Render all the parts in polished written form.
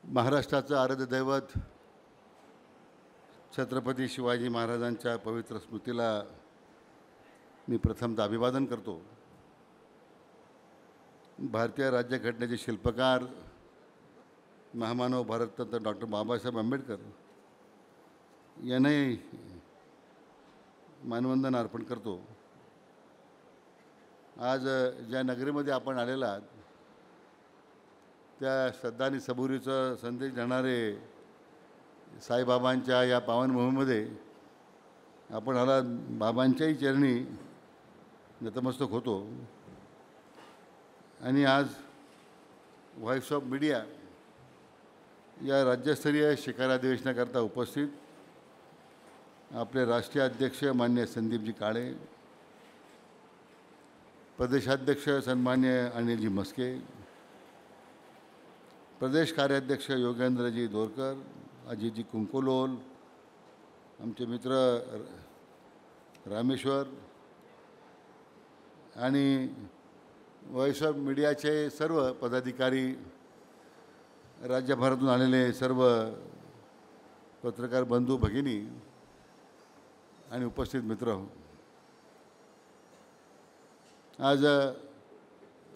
महाराष्ट्राचं आराध्य दैवत छत्रपती शिवाजी महाराजांच्या पवित्र स्मृतीला मी प्रथमतः अभिवादन करतो। भारतीय राज्यघटनेचे शिल्पकार महामानव भारतरत्न डॉक्टर बाबासाहेब आंबेडकर यांनाही मानवंदना अर्पण करतो। आज ज्या नगरीमध्ये आपण आलेला आहात त्या श्रद्धा आणि सबुरीचा संदेश देणारे साईबाबांच्या या पावनभूमीमध्ये आपण आला बाबांच्याही चरणी नतमस्तक होतो। आणि आज व्हॉइस ऑफ मीडिया या राज्यस्तरीय शिखर अधिवेशनाकरता उपस्थित आपले राष्ट्रीय अध्यक्ष मान्य संदीपजी काळे, प्रदेशाध्यक्ष सन्मान्य अनिलजी मस्के, प्रदेश कार्याध्यक्ष योगेंद्रजी दोरकर, अजितजी कुंकोलोल, आमचे मित्र रामेश्वर आणि व्हॉइस ऑफ मीडियाचे सर्व पदाधिकारी, राज्यभरातून आलेले सर्व पत्रकार बंधू भगिनी आणि उपस्थित मित्र, आज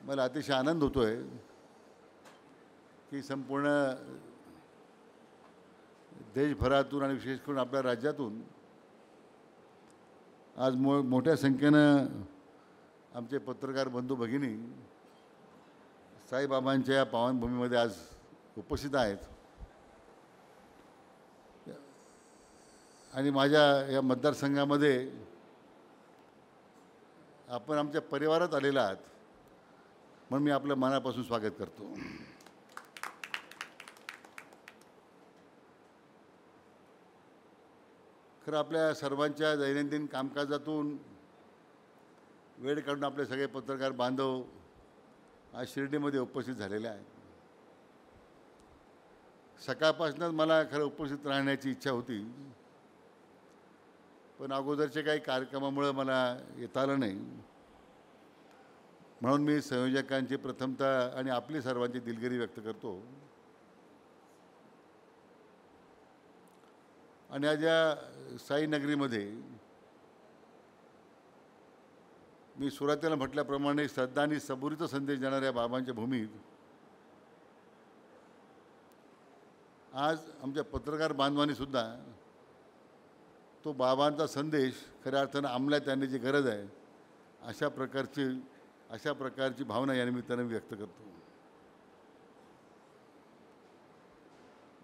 मला अतिशय आनंद होतो आहे की संपूर्ण देशभरातून आणि विशेष करून आपल्या राज्यातून आज मोठ्या संख्येनं आमचे पत्रकार बंधू भगिनी साईबाबांच्या या पावनभूमीमध्ये आज उपस्थित आहेत। आणि माझ्या या मतदारसंघामध्ये आपण आमच्या परिवारात आलेला आहात म्हणून मी आपलं मनापासून स्वागत करतो। खरं आपल्या सर्वांच्या दैनंदिन कामकाजातून वेळ काढून आपले सगळे पत्रकार बांधव आज शिर्डीमध्ये उपस्थित झालेले आहेत। सकाळपासूनच मला खरं उपस्थित राहण्याची इच्छा होती, पण अगोदरच्या काही कार्यक्रमामुळे मला येता आलं नाही, म्हणून मी संयोजकांची प्रथमतः आणि आपली सर्वांची दिलगिरी व्यक्त करतो। आणि आज या साईनगरीमध्ये मी सुरुवातीला म्हटल्याप्रमाणे श्रद्धा आणि सबुरीचा संदेश देणाऱ्या बाबांच्या भूमीत आज आमच्या पत्रकार बांधवांनीसुद्धा तो बाबांचा संदेश खऱ्या अर्थानं अंमलात आणण्याची गरज आहे अशा प्रकारची भावना या निमित्तानं व्यक्त करतो।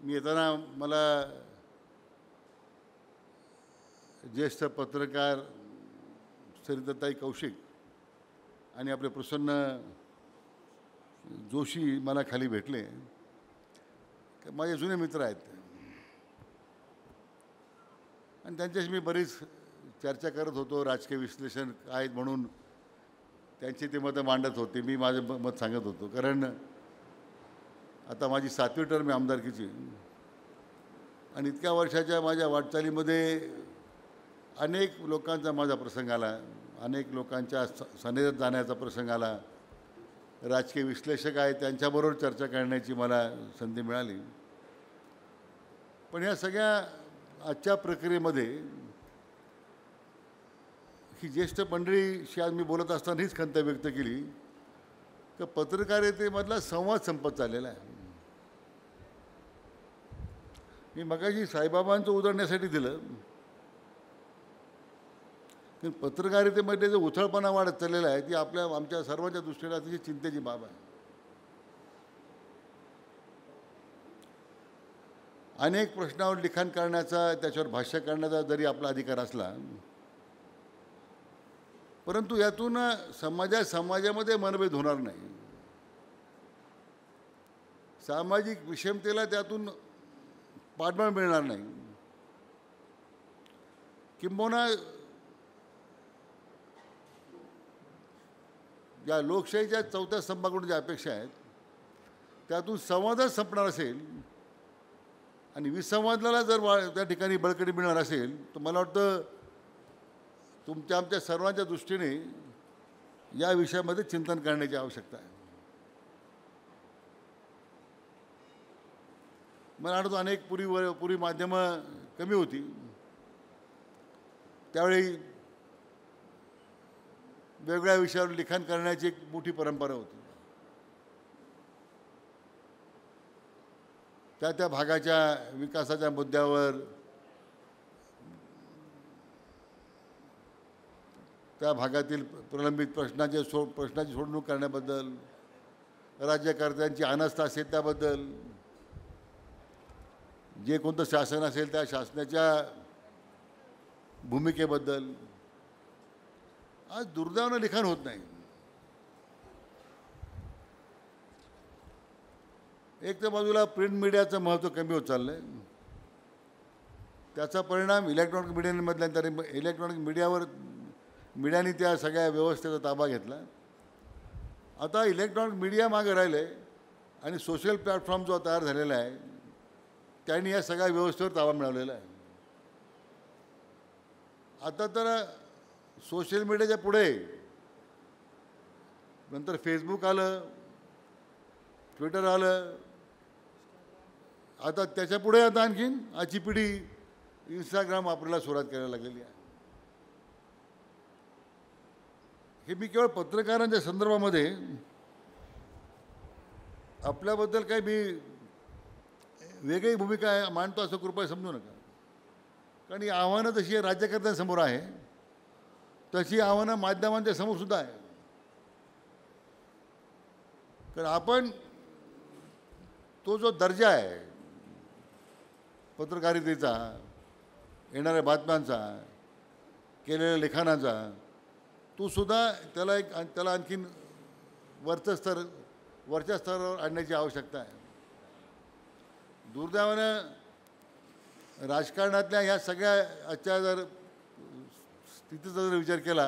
मी येताना मला ज्येष्ठ पत्रकार सरिताताई कौशिक आणि आपले प्रसन्न जोशी मला खाली भेटले। माझे जुने मित्र आहेत आणि त्यांच्याशी मी बरीच चर्चा करत होतो, राजकीय विश्लेषण आहेत म्हणून त्यांची ते मतं मांडत होते, मी माझं मत सांगत होतो। कारण आता माझी 7वी टर्म आहे आमदारकीची आणि इतक्या वर्षाच्या माझ्या वाटचालीमध्ये अनेक लोकांचा माझा प्रसंग आला, अनेक लोकांच्या सनिधात जाण्याचा प्रसंग आला, राजकीय विश्लेषक आहेत त्यांच्याबरोबर चर्चा करण्याची मला संधी मिळाली। पण या सगळ्या आजच्या प्रक्रियेमध्ये ही ज्येष्ठ मंडळीशी आज मी बोलत असताना हीच खंत व्यक्त केली की पत्रकारितेमधला संवाद संपत चाललेला आहे। मी मगाशी साईबाबांचं उदाहरणासाठी दिलं, पण पत्रकारितेमध्ये जो उथळपणा वाढत चाललेला आहे ती आमच्या सर्वांच्या दृष्टीने अतिशय चिंतेची बाब आहे। अनेक प्रश्नावर लिखाण करण्याचा, त्याच्यावर भाष्य करण्याचा जरी आपला अधिकार असला, परंतु यातून समाजामध्ये मनभेद होणार नाही, सामाजिक विषमतेला त्यातून पाठबळ मिळणार नाही, किंबहुना या लोकशाहीच्या 4थ्या स्तंभाकडून ज्या अपेक्षा आहेत त्यातून संवादच संपणार असेल आणि विसंवादाला जर त्या ठिकाणी बळकटी मिळणार असेल तर मला वाटतं आमच्या सर्वांच्या दृष्टीने या विषयामध्ये चिंतन करण्याची आवश्यकता आहे। मला आठवतं अनेक पूर्वी माध्यमं कमी होती, त्यावेळी वेगवेगळ्या विषयावर लिखाण करण्याची एक मोठी परंपरा होती. त्या भागाच्या विकासाच्या मुद्द्यावर, त्या भागातील प्रलंबित प्रश्नाची सोडवणूक करण्याबद्दल, राज्यकर्त्यांची अनास्था असेल त्याबद्दल, जे कोणतं शासन असेल त्या शासनाच्या भूमिकेबद्दल आज दुर्दैवानं लिखाण होत नाही. एक तर बाजूला प्रिंट मीडियाचं महत्त्व कमी होत चाललं आहे, त्याचा परिणाम इलेक्ट्रॉनिक मीडियामधल्या इलेक्ट्रॉनिक मीडियाने त्या सगळ्या व्यवस्थेचा ताबा घेतला. आता इलेक्ट्रॉनिक मीडिया मागे राहिले आणि सोशल प्लॅटफॉर्म जो तयार झालेला आहे त्यांनी या सगळ्या व्यवस्थेवर ताबा मिळवलेला आहे. आता तर सोशल मीडियाच्या पुढे नंतर फेसबुक आलं, ट्विटर आलं, आता त्याच्या पुढे आता आणखीन आजची पिढी इंस्टाग्राम वापरायला सुरुवात करायला लागलेली आहे. हे मी केवळ पत्रकारांच्या संदर्भामध्ये आपल्याबद्दल काही मी वेगळी भूमिका मांडतो असं कृपया समजू नका, कारण ही आव्हानं जशी राज्यकर्त्यांसमोर आहे तशी आव्हानं माध्यमांच्या समोर सुद्धा आहे. कारण आपण तो जो दर्जा आहे पत्रकारितेचा, येणाऱ्या बातम्यांचा, केलेल्या लिखाणाचा, तो सुद्धा त्याला आणखीन वरच्या स्तरावर आणण्याची आवश्यकता आहे. दुर्दैवानं राजकारणातल्या ह्या सगळ्या आजच्या जर स्थितीचा जर विचार केला,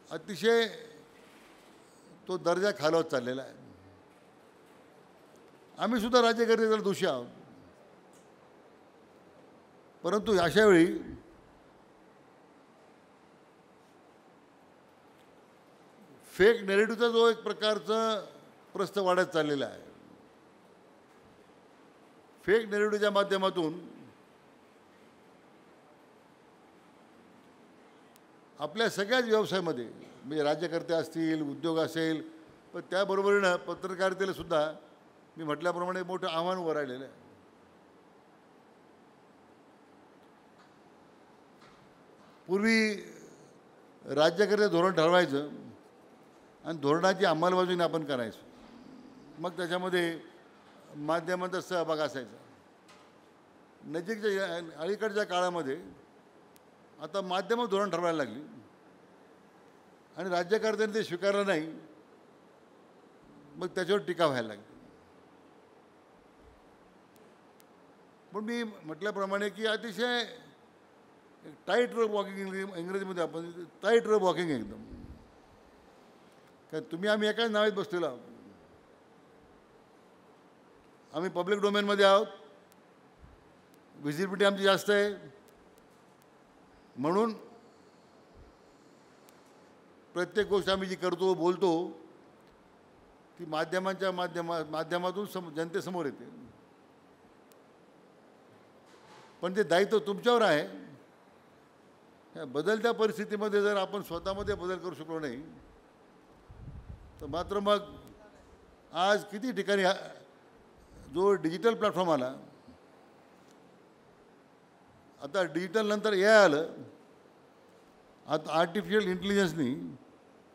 अतिशय तो दर्जा खालावत चाललेला आहे. आम्ही सुद्धा राज्यकर्ते जर दोषी आहोत, परंतु अशावेळी फेक नेरेटिव्हचा जो एक प्रकारचा प्रस्थ वाढत चाललेला आहे, फेक नेरेटिव्हच्या माध्यमातून आपल्या सगळ्याच व्यवसायामध्ये, म्हणजे राज्यकर्ते असतील, उद्योग असेल, पण त्याबरोबरीनं पत्रकारितेला सुद्धा मी म्हटल्याप्रमाणे मोठं आव्हान उभं राहिलेलं आहे. पूर्वी राज्यकर्ते धोरण ठरवायचं आणि धोरणाची अंमलबजावणी आपण करायचो, मग त्याच्यामध्ये माध्यमांचा सहभाग असायचा. नजीकच्या अलीकडच्या काळामध्ये आता माध्यमं धोरण ठरवायला लागली आणि राज्यकर्त्यांनी ते स्वीकारलं नाही, मग त्याच्यावर टीका व्हायला लागली. पण मी म्हटल्याप्रमाणे की अतिशय टाईट रोप वॉकिंग, इंग्रजीमध्ये आपण टाईट रोप वॉकिंग एकदम, कारण आम्ही एकाच नावात बसलेलो आहोत. आम्ही पब्लिक डोमेनमध्ये आहोत, व्हिजिबिलिटी आमची जास्त आहे, म्हणून प्रत्येक गोष्ट आम्ही जी करतो, बोलतो, ती माध्यमातून जनतेसमोर येते. पण ते दायित्व तुमच्यावर आहे. या बदलत्या परिस्थितीमध्ये जर आपण स्वतःमध्ये बदल करू शकलो नाही तर मात्र मग आज किती ठिकाणी जो डिजिटल प्लॅटफॉर्म आला, आता डिजिटल नंतर AI आलं, आता आर्टिफिशियल इंटेलिजन्सनी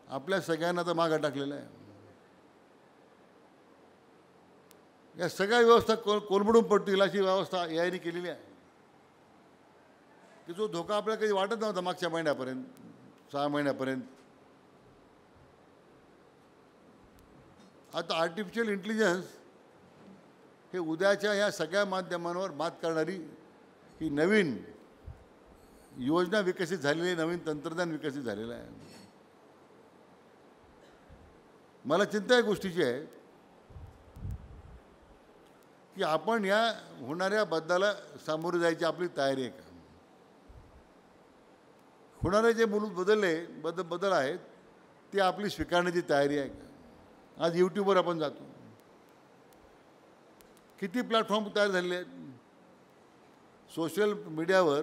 आपल्या सगळ्यांना आता मागं टाकलेलं आहे. या सगळ्या व्यवस्था कोलमडून पडतील अशी व्यवस्था AIने केलेली आहे, की जो धोका आपल्याला कधी वाटत नव्हता मागच्या महिन्यापर्यंत, 6 महिन्यापर्यंत. आता आर्टिफिशियल इंटेलिजन्स हे उद्याच्या ह्या सगळ्या माध्यमांवर मात करणारी ही नवीन योजना विकसित झालेली आहे, नवीन तंत्रज्ञान विकसित झालेलं आहे. मला चिंता या गोष्टीची आहे की आपण या होणाऱ्या बदलाला सामोरे जायची आपली तयारी आहे का? होणारे जे मूलभूत बदल आहेत ते आपली स्वीकारण्याची तयारी आहे का? आज यूट्यूबवर आपण जातो, किती प्लॅटफॉर्म तयार झालेले आहेत. सोशल मीडियावर,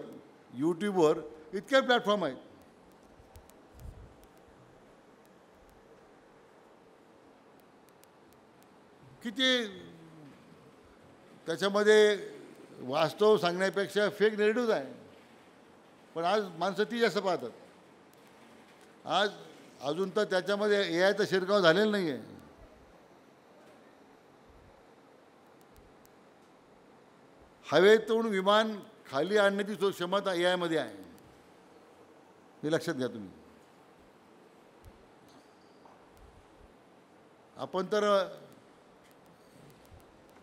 यूट्यूबवर इतके प्लॅटफॉर्म आहेत. किती त्याच्यामध्ये वास्तव सांगण्यापेक्षा फेक नेरेटिव्ह आहे. पण आज माणसं ती जास्त पाहतात. आज अजून तर त्याच्यामध्ये AIचा शिरकाव झालेला नाही आहे. हवेतून विमान खाली आणण्याची क्षमता AIमध्ये आहे. हे लक्षात घ्या तुम्ही. आपण तर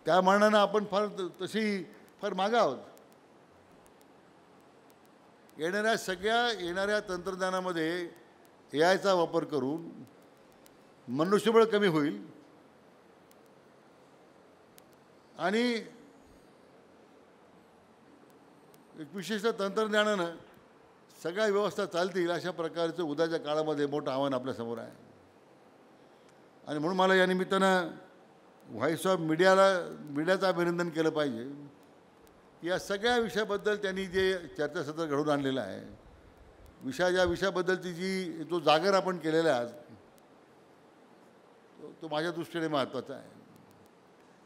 त्या मानानं आपण फार मागे आहोत. येणाऱ्या तंत्रज्ञानामध्ये AIचा वापर करून मनुष्यबळ कमी होईल आणि एक विशिष्ट तंत्रज्ञानानं सगळ्या व्यवस्था चालतील अशा प्रकारचं उद्याच्या काळामध्ये मोठं आव्हान आपल्यासमोर आहे. आणि म्हणून मला या निमित्तानं व्हॉइस ऑफ मीडियाचं अभिनंदन केलं पाहिजे की या सगळ्या विषयाबद्दल त्यांनी जे चर्चासत्र घडवून आणलेलं आहे, ज्या विषयाबद्दलची जो जागर आपण केलेला आहे आज, तो माझ्या दृष्टीने महत्त्वाचा आहे.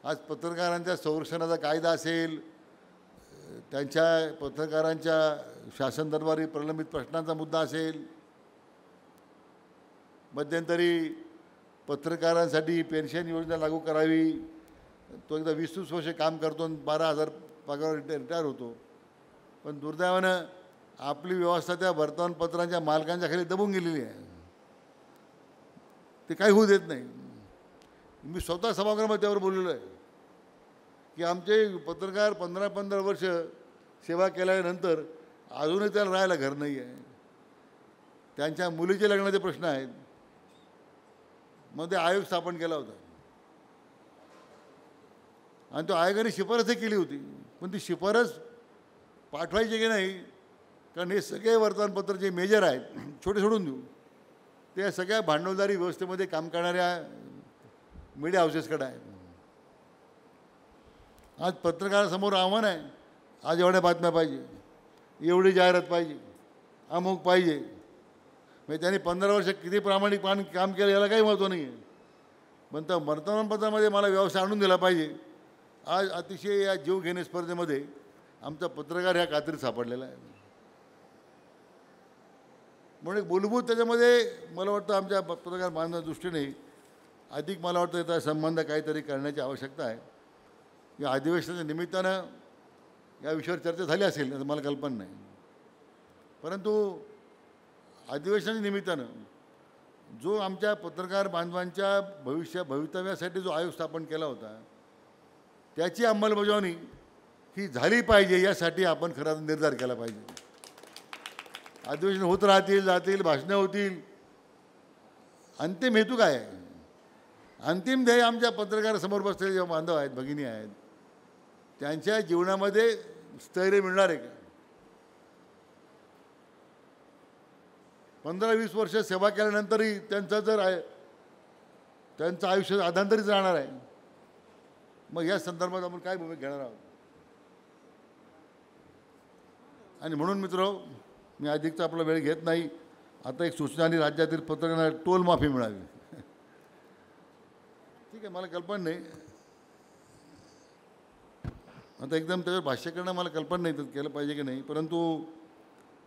आज पत्रकारांच्या संरक्षणाचा कायदा असेल, त्यांच्या पत्रकारांच्या शासन दरबारी प्रलंबित प्रश्नांचा मुद्दा असेल, मध्यंतरी पत्रकारांसाठी पेन्शन योजना लागू करावी, तो एकदा 20-30 वर्ष काम करतो आणि 12,000 पगार रिटायर होतो. पण दुर्दैवानं आपली व्यवस्था त्या वर्तमानपत्रांच्या मालकांच्या खाली दबून गेलेली आहे. ते काही होऊ देत नाही. मी स्वतः सभागृहामध्ये त्यावर बोललेलो आहे की आमचे पत्रकार 15-15 वर्ष सेवा केल्यानंतर अजूनही त्याला राहायला घर नाही आहे. त्यांच्या मुलीचे लग्नाचे प्रश्न आहेत. मध्ये आयोग स्थापन केला होता आणि तो आयोगाने शिफारसही केली होती. पण ती शिफारस पाठवायची की नाही, कारण हे सगळे वर्तमानपत्र जे मेजर आहेत, छोटे सोडून देऊ, ते सगळ्या भांडवलदारी व्यवस्थेमध्ये काम करणाऱ्या मीडिया हाऊसेसकडे आहे. आज पत्रकारासमोर आव्हान आहे, आज एवढ्या बातम्या पाहिजे, एवढी जाहिरात पाहिजे, अमुक पाहिजे. म्हणजे त्यांनी 15 वर्ष किती प्रामाणिकपणे काम केलं याला काही महत्त्व नाही आहे. पण त्या वर्तमानपत्रामध्ये मला व्यवसाय आणून दिला पाहिजे. आज अतिशय या जीव घेणे स्पर्धेमध्ये आमचा पत्रकार ह्या कात्रीत सापडलेला आहे. म्हणून एक मूलभूत त्याच्यामध्ये मला वाटतं आमच्या पत्रकार बांधवाच्या दृष्टीने अधिक मला वाटतं याचा संबंध काहीतरी करण्याची आवश्यकता आहे. या अधिवेशनाच्या निमित्तानं या विषयावर चर्चा झाली असेल असं मला कल्पना नाही. परंतु अधिवेशनाच्या निमित्तानं जो आमच्या पत्रकार बांधवांच्या भवितव्यासाठी जो आयोग स्थापन केला होता त्याची अंमलबजावणी ही झाली पाहिजे, यासाठी आपण खरा निर्धार केला पाहिजे. अधिवेशन होत राहतील, जातील, भाषणं होतील, अंतिम हेतू काय आहे? अंतिम ध्येय आमच्या पत्रकारासमोर बसलेले जे बांधव आहेत, भगिनी आहेत, त्यांच्या जीवनामध्ये स्थैर्य मिळणार आहे का? 15-20 वर्ष सेवा केल्यानंतरही त्यांचं आयुष्य आधांतरीच राहणार आहे. मग या संदर्भात आपण काय भूमिका घेणार आहोत? आणि म्हणून मित्र, मी अधिकचा आपला वेळ घेत नाही. आता एक सूचना आणि राज्यातील पत्रकारांना टोल माफी मिळावी. ठीक आहे, मला कल्पना नाही, आता एकदम त्याच्यावर भाष्य करणं मला कल्पना नाही तर केलं पाहिजे की नाही. परंतु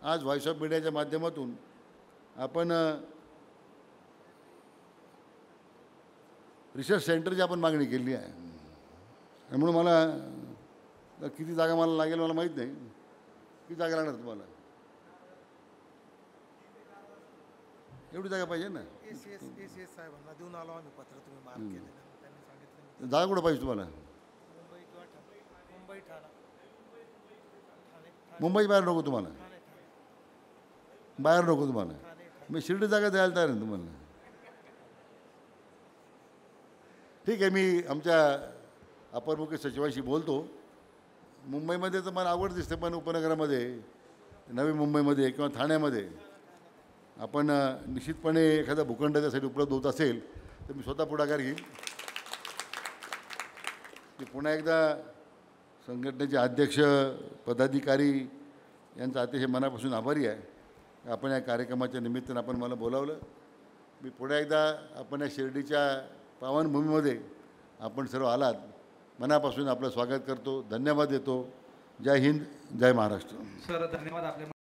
आज व्हॉइस ऑफ मीडियाच्या माध्यमातून आपण रिसर्च सेंटरची आपण मागणी केली आहे. म्हणून मला किती जागा मला लागेल मला माहीत नाही. किती जागा लागणार तुम्हाला? एवढी जागा पाहिजे ना? साहेबांना देऊन आलो आम्ही पत्र, तुम्ही मार्क केलेलं, त्यांनी सांगितलं. जागा कुठं पाहिजे तुम्हाला? मुंबई बाहेर नको तुम्हाला? बाहेर नको तुम्हाला? मी शिर्डी जागा द्यायला तयार आहे तुम्हाला. ठीक आहे, मी आमच्या अपर मुख्य सचिवांशी बोलतो. मुंबईमध्ये तर मला आवड दिसते, पण उपनगरामध्ये, नवी मुंबईमध्ये किंवा ठाण्यामध्ये आपण निश्चितपणे एखादा भूखंड त्यासाठी उपलब्ध होत असेल तर मी स्वतः पुढाकार घेईन. मी पुन्हा एकदा संघटनेचे अध्यक्ष पदाधिकारी यांचा अतिशय मनापासून आभारी आहे. आपण या कार्यक्रमाच्या निमित्तानं आपण मला बोलावलं. मी पुन्हा एकदा आपण या शिर्डीच्या पावनभूमीमध्ये आपण सर्व आलात, मनापासून आपलं स्वागत करतो, धन्यवाद देतो. जय हिंद, जय महाराष्ट्र. सर धन्यवाद. आपल्या